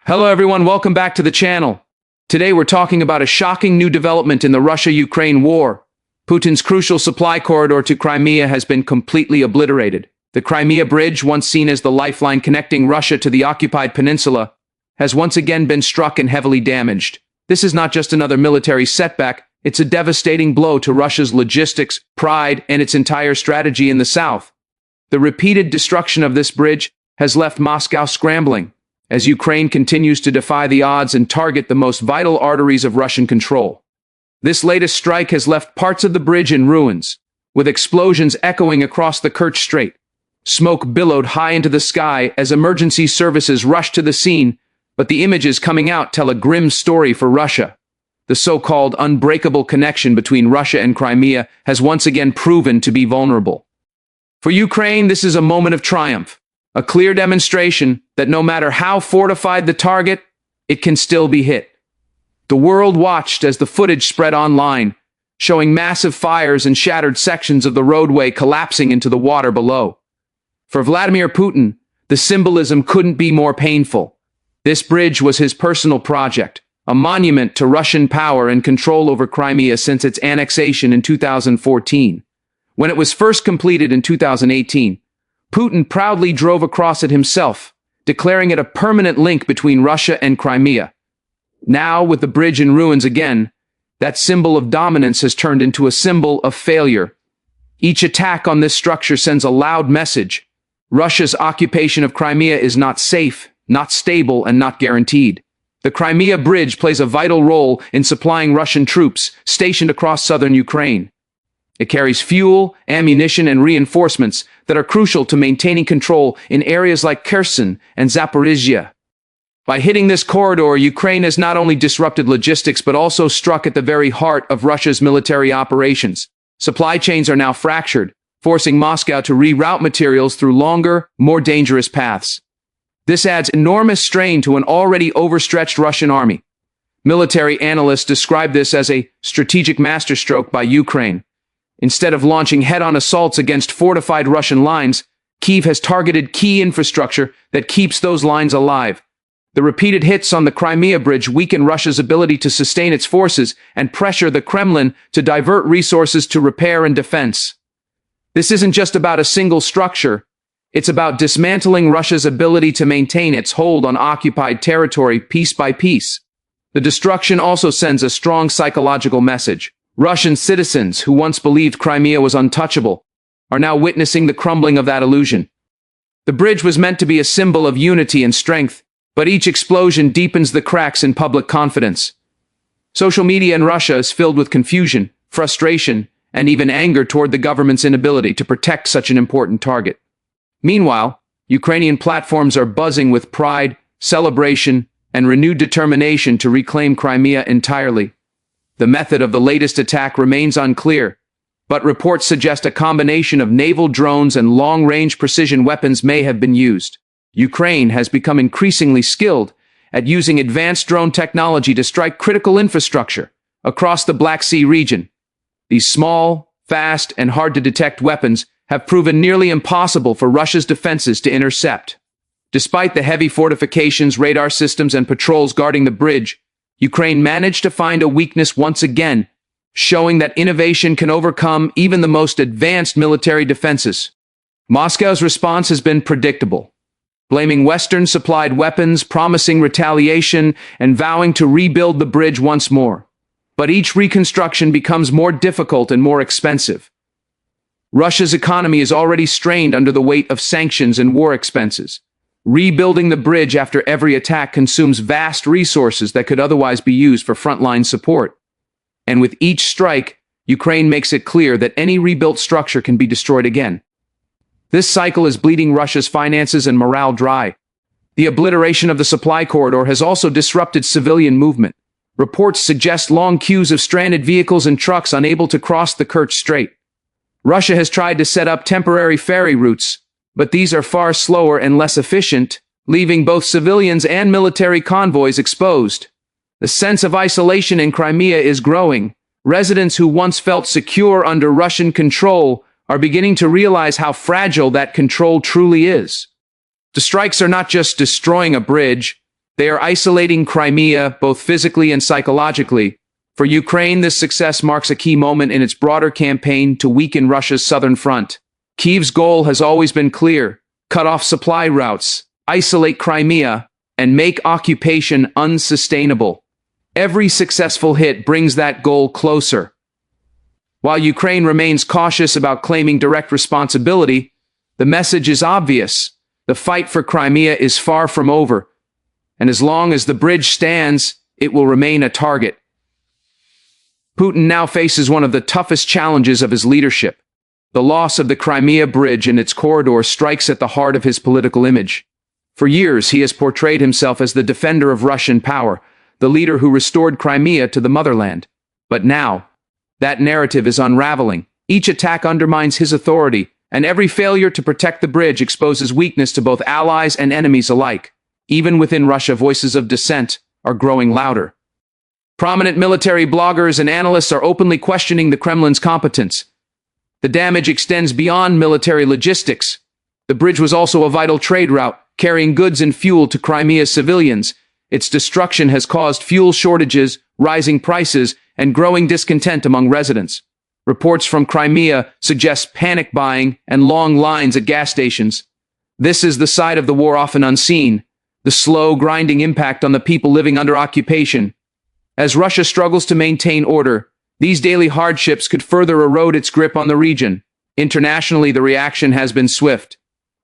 Hello everyone, welcome back to the channel. Today we're talking about a shocking new development in the Russia-Ukraine war. Putin's crucial supply corridor to Crimea has been completely obliterated. The Crimea Bridge, once seen as the lifeline connecting Russia to the occupied peninsula, has once again been struck and heavily damaged. This is not just another military setback, it's a devastating blow to Russia's logistics, pride, and its entire strategy in the south. The repeated destruction of this bridge has left Moscow scrambling, as Ukraine continues to defy the odds and target the most vital arteries of Russian control. This latest strike has left parts of the bridge in ruins, with explosions echoing across the Kerch Strait. Smoke billowed high into the sky as emergency services rushed to the scene, but the images coming out tell a grim story for Russia. The so-called unbreakable connection between Russia and Crimea has once again proven to be vulnerable. For Ukraine, this is a moment of triumph. A clear demonstration that no matter how fortified the target, it can still be hit. The world watched as the footage spread online, showing massive fires and shattered sections of the roadway collapsing into the water below. For Vladimir Putin, the symbolism couldn't be more painful. This bridge was his personal project, a monument to Russian power and control over Crimea since its annexation in 2014. When it was first completed in 2018, Putin proudly drove across it himself, declaring it a permanent link between Russia and Crimea. Now, with the bridge in ruins again, that symbol of dominance has turned into a symbol of failure. Each attack on this structure sends a loud message. Russia's occupation of Crimea is not safe, not stable, and not guaranteed. The Crimea Bridge plays a vital role in supplying Russian troops stationed across southern Ukraine. It carries fuel, ammunition, and reinforcements that are crucial to maintaining control in areas like Kherson and Zaporizhia. By hitting this corridor, Ukraine has not only disrupted logistics but also struck at the very heart of Russia's military operations. Supply chains are now fractured, forcing Moscow to reroute materials through longer, more dangerous paths. This adds enormous strain to an already overstretched Russian army. Military analysts describe this as a strategic masterstroke by Ukraine. Instead of launching head-on assaults against fortified Russian lines, Kyiv has targeted key infrastructure that keeps those lines alive. The repeated hits on the Crimea Bridge weaken Russia's ability to sustain its forces and pressure the Kremlin to divert resources to repair and defense. This isn't just about a single structure. It's about dismantling Russia's ability to maintain its hold on occupied territory piece by piece. The destruction also sends a strong psychological message. Russian citizens who once believed Crimea was untouchable are now witnessing the crumbling of that illusion. The bridge was meant to be a symbol of unity and strength, but each explosion deepens the cracks in public confidence. Social media in Russia is filled with confusion, frustration, and even anger toward the government's inability to protect such an important target. Meanwhile, Ukrainian platforms are buzzing with pride, celebration, and renewed determination to reclaim Crimea entirely. The method of the latest attack remains unclear, but reports suggest a combination of naval drones and long-range precision weapons may have been used. Ukraine has become increasingly skilled at using advanced drone technology to strike critical infrastructure across the Black Sea region. These small, fast, and hard-to-detect weapons have proven nearly impossible for Russia's defenses to intercept. Despite the heavy fortifications, radar systems, and patrols guarding the bridge, Ukraine managed to find a weakness once again, showing that innovation can overcome even the most advanced military defenses. Moscow's response has been predictable, blaming Western-supplied weapons, promising retaliation, and vowing to rebuild the bridge once more. But each reconstruction becomes more difficult and more expensive. Russia's economy is already strained under the weight of sanctions and war expenses. Rebuilding the bridge after every attack consumes vast resources that could otherwise be used for frontline support. And with each strike, Ukraine makes it clear that any rebuilt structure can be destroyed again. This cycle is bleeding Russia's finances and morale dry. The obliteration of the supply corridor has also disrupted civilian movement. Reports suggest long queues of stranded vehicles and trucks unable to cross the Kerch Strait. Russia has tried to set up temporary ferry routes, but these are far slower and less efficient, leaving both civilians and military convoys exposed. The sense of isolation in Crimea is growing. Residents who once felt secure under Russian control are beginning to realize how fragile that control truly is. The strikes are not just destroying a bridge, They are isolating Crimea both physically and psychologically. For Ukraine, this success marks a key moment in its broader campaign to weaken Russia's southern front. Kyiv's goal has always been clear: cut off supply routes, isolate Crimea, and make occupation unsustainable. Every successful hit brings that goal closer. While Ukraine remains cautious about claiming direct responsibility, the message is obvious: the fight for Crimea is far from over, and as long as the bridge stands, it will remain a target. Putin now faces one of the toughest challenges of his leadership. The loss of the Crimea Bridge and its corridor strikes at the heart of his political image. For years, he has portrayed himself as the defender of Russian power, the leader who restored Crimea to the motherland. But now, that narrative is unraveling. Each attack undermines his authority, and every failure to protect the bridge exposes weakness to both allies and enemies alike. Even within Russia, voices of dissent are growing louder. Prominent military bloggers and analysts are openly questioning the Kremlin's competence. The damage extends beyond military logistics. The bridge was also a vital trade route, carrying goods and fuel to Crimea's civilians. Its destruction has caused fuel shortages, rising prices, and growing discontent among residents. Reports from Crimea suggest panic buying and long lines at gas stations. This is the side of the war often unseen: the slow, grinding impact on the people living under occupation. As Russia struggles to maintain order, these daily hardships could further erode its grip on the region. Internationally, the reaction has been swift.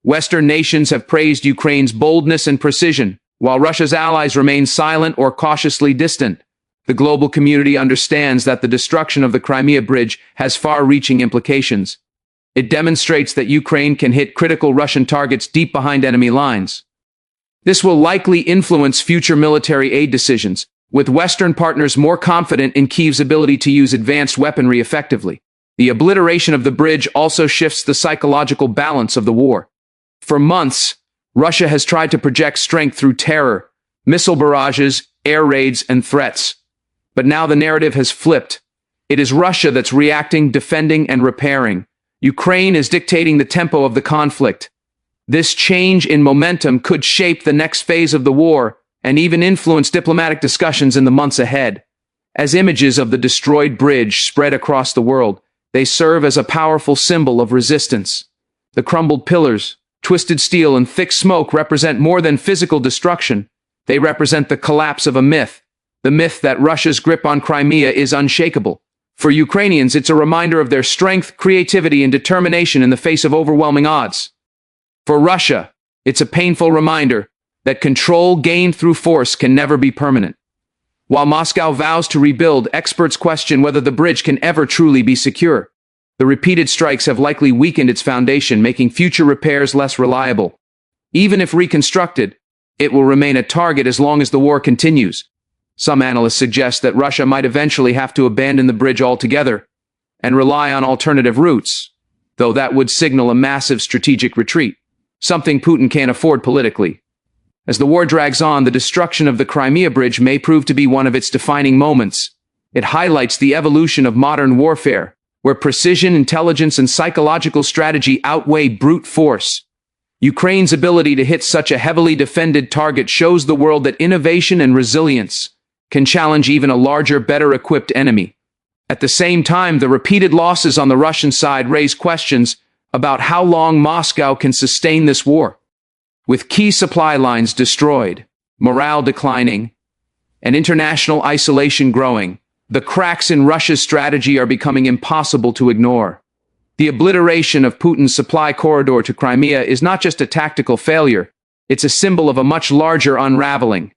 Western nations have praised Ukraine's boldness and precision, while Russia's allies remain silent or cautiously distant. The global community understands that the destruction of the Crimea Bridge has far-reaching implications. It demonstrates that Ukraine can hit critical Russian targets deep behind enemy lines. This will likely influence future military aid decisions, with Western partners more confident in Kyiv's ability to use advanced weaponry effectively. The obliteration of the bridge also shifts the psychological balance of the war. For months, Russia has tried to project strength through terror, missile barrages, air raids, and threats. But now the narrative has flipped. It is Russia that's reacting, defending, and repairing. Ukraine is dictating the tempo of the conflict. This change in momentum could shape the next phase of the war and even influence diplomatic discussions in the months ahead. As images of the destroyed bridge spread across the world, they serve as a powerful symbol of resistance. The crumbled pillars, twisted steel, and thick smoke represent more than physical destruction. They represent the collapse of a myth, the myth that Russia's grip on Crimea is unshakable. For Ukrainians, it's a reminder of their strength, creativity, and determination in the face of overwhelming odds. For Russia, it's a painful reminder that control gained through force can never be permanent. While Moscow vows to rebuild, experts question whether the bridge can ever truly be secure. The repeated strikes have likely weakened its foundation, making future repairs less reliable. Even if reconstructed, it will remain a target as long as the war continues. Some analysts suggest that Russia might eventually have to abandon the bridge altogether and rely on alternative routes, though that would signal a massive strategic retreat, something Putin can't afford politically. As the war drags on, the destruction of the Crimea Bridge may prove to be one of its defining moments. It highlights the evolution of modern warfare, where precision, intelligence, and psychological strategy outweigh brute force. Ukraine's ability to hit such a heavily defended target shows the world that innovation and resilience can challenge even a larger, better-equipped enemy. At the same time, the repeated losses on the Russian side raise questions about how long Moscow can sustain this war. With key supply lines destroyed, morale declining, and international isolation growing, the cracks in Russia's strategy are becoming impossible to ignore. The obliteration of Putin's supply corridor to Crimea is not just a tactical failure, it's a symbol of a much larger unraveling.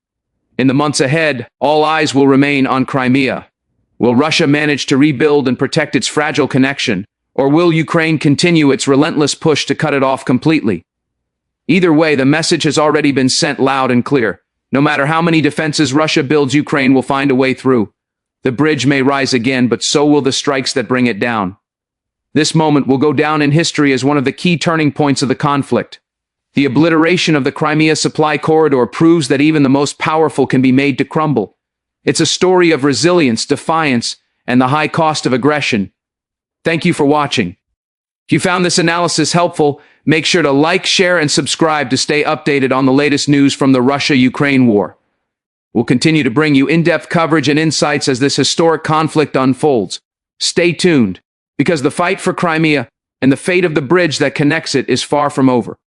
In the months ahead, all eyes will remain on Crimea. Will Russia manage to rebuild and protect its fragile connection, or will Ukraine continue its relentless push to cut it off completely? Either way, the message has already been sent loud and clear. No matter how many defenses Russia builds, Ukraine will find a way through. The bridge may rise again, but so will the strikes that bring it down. This moment will go down in history as one of the key turning points of the conflict. The obliteration of the Crimea supply corridor proves that even the most powerful can be made to crumble. It's a story of resilience, defiance, and the high cost of aggression. Thank you for watching. If you found this analysis helpful, make sure to like, share, and subscribe to stay updated on the latest news from the Russia-Ukraine war. We'll continue to bring you in-depth coverage and insights as this historic conflict unfolds. Stay tuned, because the fight for Crimea and the fate of the bridge that connects it is far from over.